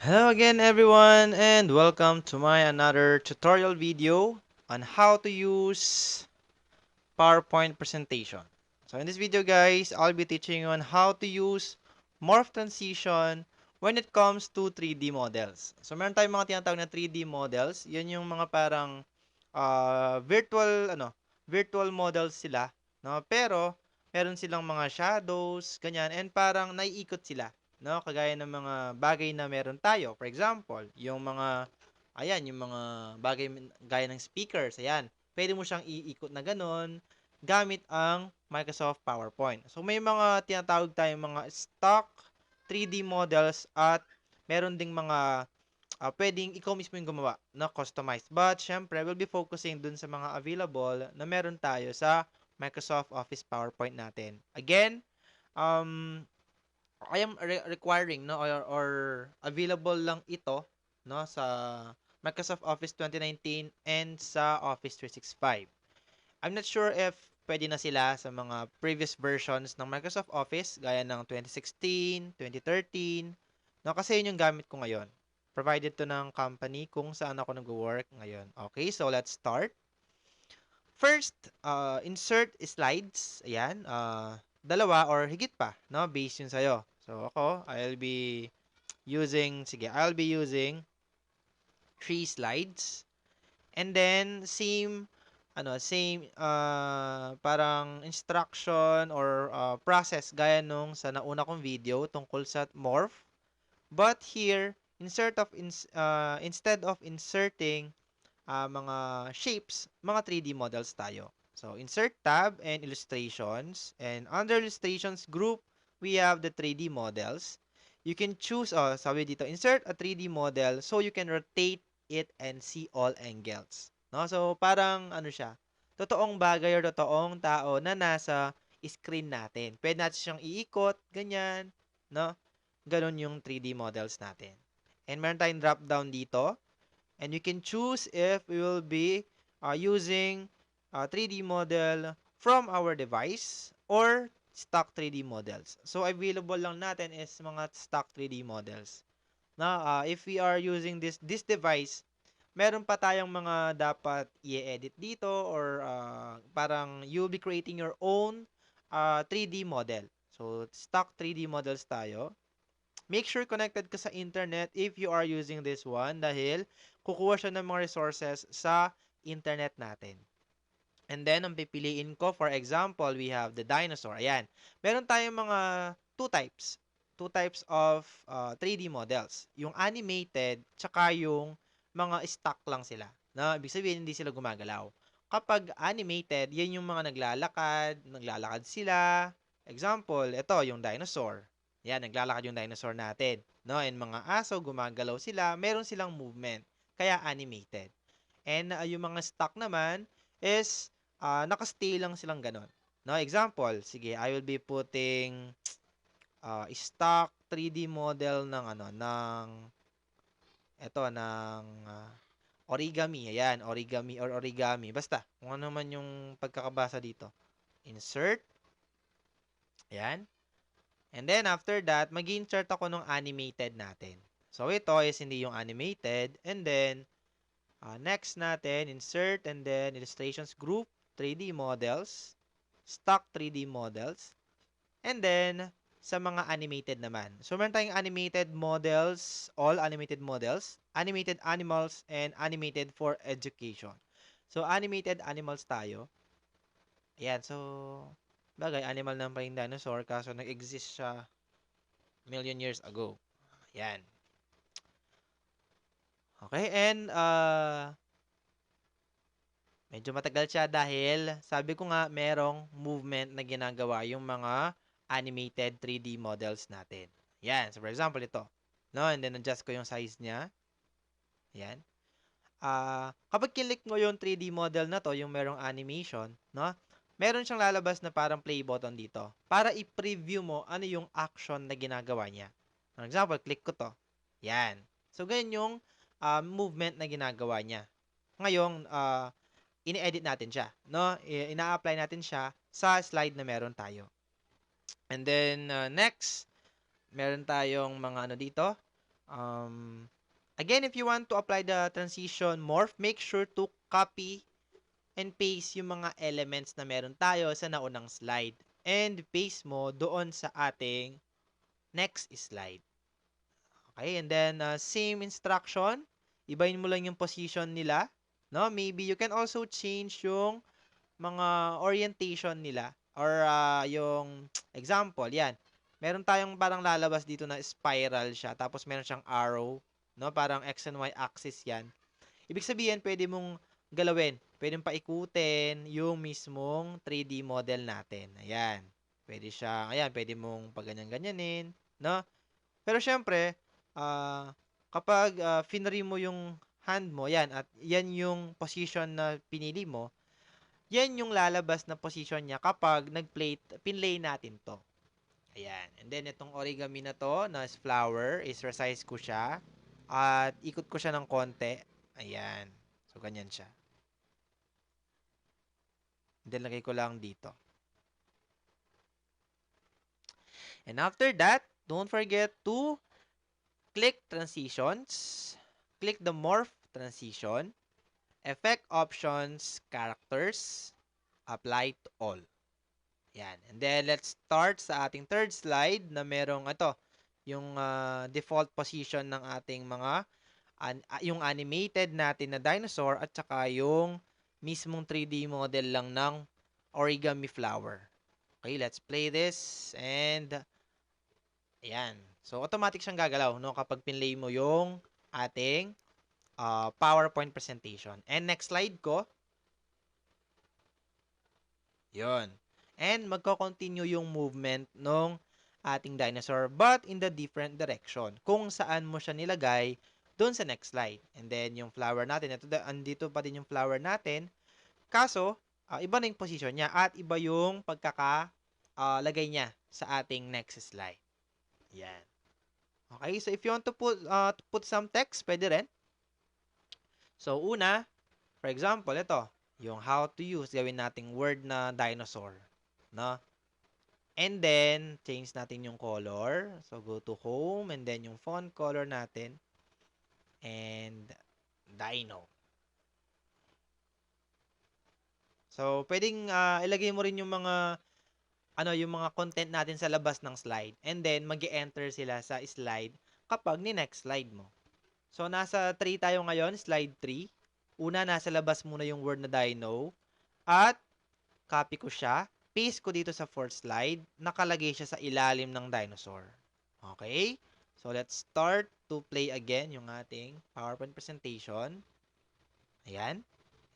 Hello again everyone and welcome to my another tutorial video on how to use PowerPoint presentation. So in this video guys, I'll be teaching you on how to use morph transition when it comes to 3D models. So meron tayong mga tinatawag na 3D models. Yan yung mga parang virtual models sila, no? Pero meron silang mga shadows, ganyan, and parang naiikot sila, no? Kagaya ng mga bagay na meron tayo. For example, yung mga yung mga bagay gaya ng speakers, ayan. Pwede mo siyang iikot na ganon gamit ang Microsoft PowerPoint. So may mga tinatawag tayong mga stock 3D models at meron ding mga pwedeng ikaw mismo yung gumawa na customized. But syempre, we'll be focusing dun sa mga available na meron tayo sa Microsoft Office PowerPoint natin. Again, um, I am requiring no or available lang ito no sa Microsoft Office 2019 and sa Office 365. I'm not sure if pwede na sila sa mga previous versions ng Microsoft Office gaya ng 2016, 2013. No, kasi yun yung gamit ko ngayon. Provided to ng company kung saan ako nag-work ngayon. Okay, so let's start. First, insert slides. Ayan, dalawa or higit pa, no? Based yun sa'yo. So ako, I'll be using 3 slides. And then same parang instruction or process gaya nung sa nauna kong video tungkol sa morph. But here, instead of inserting mga shapes, mga 3D models tayo. So, insert tab and illustrations. And under illustrations group, we have the 3D models. You can choose, sabi dito, insert a 3D model so you can rotate it and see all angles. No? So, parang ano siya, totoong bagay or totoong tao na nasa screen natin. Pwede natin siyang iikot, ganyan, no? Ganon yung 3D models natin. And meron tayong drop down dito. And you can choose if we will be using a 3D model from our device or stock 3D models. So, available lang natin is mga stock 3D models. Na if we are using this device, meron pa tayong mga dapat i-edit dito or parang you'll be creating your own 3D model. So, stock 3D models tayo. Make sure connected ka sa internet if you are using this one dahil kukuha siya ng mga resources sa internet natin. And then, ang pipiliin ko, for example, we have the dinosaur. Ayan. Meron tayong mga two types. Two types of 3D models. Yung animated, tsaka yung mga stock lang sila. Na, ibig sabihin, hindi sila gumagalaw. Kapag animated, yan yung mga naglalakad sila. Example, ito, yung dinosaur. Yan, naglalakad yung dinosaur natin. No? And mga aso, gumagalaw sila. Meron silang movement. Kaya animated. And yung mga stock naman is nakastay lang silang ganon. No, example, sige, I will be putting stock 3D model ng origami. Ayan, origami. Basta, kung ano man yung pagkakabasa dito. Insert. Ayan. And then, after that, mag-insert ako ng animated natin. So, ito is hindi yung animated. And then, next natin, insert and then illustrations group, 3D models, stock 3D models, and then sa mga animated naman. So, meron tayong animated models, all animated models, animated animals, and animated for education. So, animated animals tayo. Ayan, so, bagay, animal naman pa yung dinosaur kaso nag-exist siya million years ago. Ayan. Okay, and medyo matagal siya dahil sabi ko nga merong movement na ginagawa yung mga animated 3D models natin. Yan. So, for example, ito. No? And then, adjust ko yung size niya. Yan. Kapag kilik mo yung 3D model na to, yung merong animation, no? Meron siyang lalabas na parang play button dito para i-preview mo ano yung action na ginagawa niya. For example, click ko to. Yan. So, ganyan yung movement na ginagawa niya. Ngayon, ini-edit natin siya, no? Ina-apply natin siya sa slide na meron tayo. And then, next, meron tayong mga ano dito, Um, Again, if you want to apply the transition morph, make sure to copy and paste yung mga elements na meron tayo sa naunang slide. And paste mo doon sa ating next slide. Okay, and then same instruction, ibahin mo lang yung position nila, no? Maybe you can also change yung mga orientation nila or yung example, yan. Meron tayong parang lalabas dito na spiral siya, tapos meron siyang arrow, no? Parang X and Y axis yan. Ibig sabihin, pwede mong galawin, pwede mong paikutin yung mismong 3D model natin. Ayan. Pwede siya, ayan, pwede mong pagganyan-ganyanin, no? Pero syempre, kapag finry mo yung hand mo, yan, at yan yung position na pinili mo, yan yung lalabas na position niya kapag pinlay natin to. Ayan. And then, itong origami na to, na flower, is resize ko siya. At ikot ko siya ng konti. Ayan. So, ganyan siya. And then, lagay ko lang dito. And after that, don't forget to click transitions. Click the morph transition. Effect options, characters, apply to all. Yan. And then, let's start sa ating third slide na merong yung default position ng ating mga, yung animated natin na dinosaur at saka yung mismong 3D model lang ng origami flower. Okay, let's play this. And, ayan. So, automatic siyang gagalaw, no? Kapag pinlay mo yung ating PowerPoint presentation. And next slide ko, yon. And magko-continue yung movement ng ating dinosaur but in the different direction. Kung saan mo siya nilagay doon sa next slide. And then yung flower natin, andito pa din yung flower natin. Kaso, iba na yung position niya at iba yung pagkakalagay niya sa ating next slide. Yan. Okay, so if you want to put some text, pwede rin. So, una, for example, ito, yung how to use, gawin nating word na dinosaur. No? And then, change natin yung color. So, go to home, and then yung font color natin. And, dino. So, pwedeng ilagay mo rin yung mga, yung mga content natin sa labas ng slide. And then, mag-enter sila sa slide kapag ni-next slide mo. So, nasa 3 tayo ngayon, slide 3. Una, nasa labas muna yung word na dino. At, copy ko siya, paste ko dito sa fourth slide, nakalagay siya sa ilalim ng dinosaur. Okay? So, let's start to play again yung ating PowerPoint presentation. Ayan.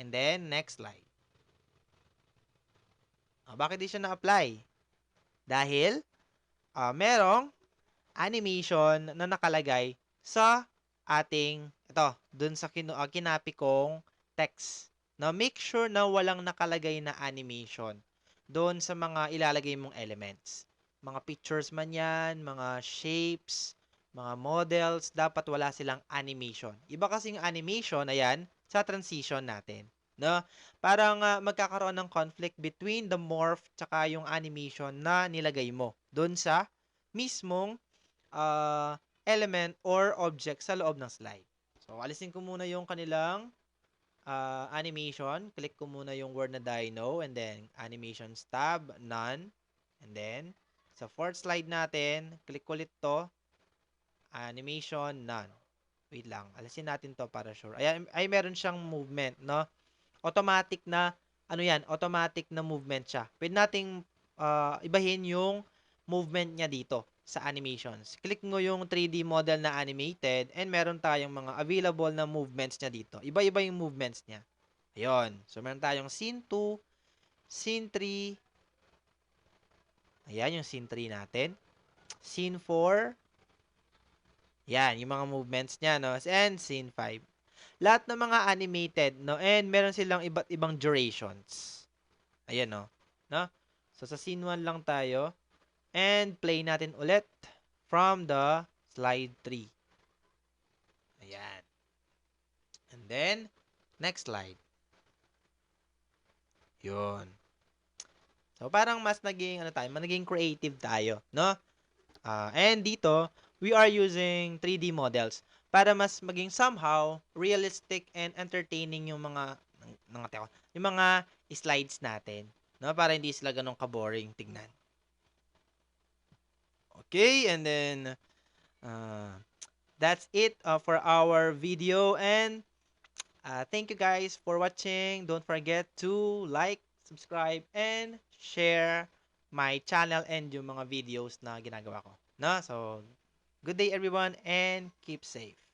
And then, next slide. Bakit di siya na-apply? Dahil, merong animation na nakalagay sa ating, dun sa kinapi kong text. Now, make sure na walang nakalagay na animation doon sa mga ilalagay mong elements. Mga pictures man yan, mga shapes, mga models, dapat wala silang animation. Iba kasing animation, ayan, sa transition natin. No? Parang magkakaroon ng conflict between the morph tsaka yung animation na nilagay mo doon sa mismong element or object sa loob ng slide. So, alisin ko muna yung kanilang animation. Click ko muna yung word na dino and then animations tab, none. And then, sa fourth slide natin, click ulit to, animation, none. Wait lang, alisin natin to para sure. Ay meron siyang movement, no? Automatic na, automatic na movement siya. Pwede nating ibahin yung movement niya dito sa animations. Click mo yung 3D model na animated and meron tayong mga available na movements niya dito. Iba-iba yung movements niya. Ayun. So, meron tayong scene 2, scene 3. Ayan, yung scene 3 natin. Scene 4. Yan, yung mga movements niya, no? And scene 5. Lahat ng mga animated, no? And meron silang iba't ibang durations. Ayan, no? No? So, sa scene 1 lang tayo. And play natin ulit from the slide 3. Ayan. And then, next slide. Yun. So, parang mas naging, naging creative tayo, no? And dito, we are using 3D models para mas maging somehow realistic and entertaining yung yung mga slides natin, no? Para hindi sila ganun ka-boring tignan. Okay, and then uh, that's it for our video, and thank you guys for watching. Don't forget to like, subscribe, and share my channel and yung mga videos na ginagawa ko. No? So, good day everyone and keep safe.